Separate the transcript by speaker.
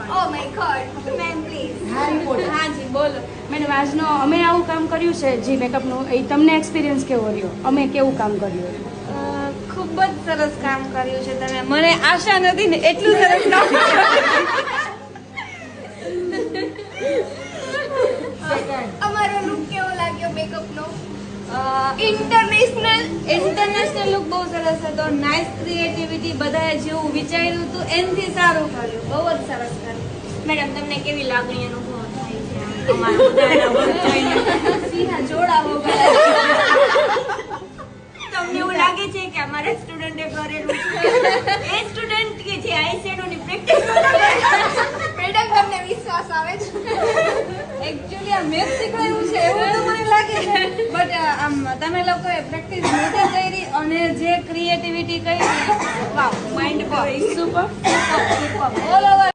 Speaker 1: Oh my god, ma'am please.
Speaker 2: હા report.
Speaker 3: હા જી બોલો.
Speaker 4: મેડમ આજનો અમે આવું કામ કર્યું છે જી મેકઅપનું, એ તમને એક્સપિરિયન્સ કેવો રહ્યો? અમે કેવું કામ કર્યું?
Speaker 3: ખૂબ જ સરસ કામ કર્યું છે તમે. મને આશા નથી ને એટલું સરસ કામ
Speaker 1: અમારો લુક કેવો લાગ્યો મેકઅપ નો?
Speaker 3: ઇન્ટરનેશનલ લુક બહુ સરસ હતો. નાઇસ ક્રિએટિવિટી, બધાએ જેવું વિચાર્યું હતું એનાથી સારું કર્યું. બહુ જ સરસ કર્યું.
Speaker 1: મેડમ તમને કેવી લાગણી અનુભવ થાય છે અમારા બધાના વર્ક જોઈને?
Speaker 3: સિંહા જોડાવો
Speaker 1: તમને એવું લાગે છે કે અમારા સ્ટુડન્ટે કરેલું છે? એ સ્ટુડન્ટ કે જે આઈ શેડો ની પ્રેક્ટિસ મેડમ તમને વિશ્વાસ આવે છે?
Speaker 3: એકચ્યુઅલી આ મેથ શીખવાડ્યું છે એવું તો મને લાગે છે, બટ આમ તમે લોકોએ પ્રેક્ટિસ નથી કરી અને જે ક્રિએટિવિટી કરી, wow, mind blowing, super, all over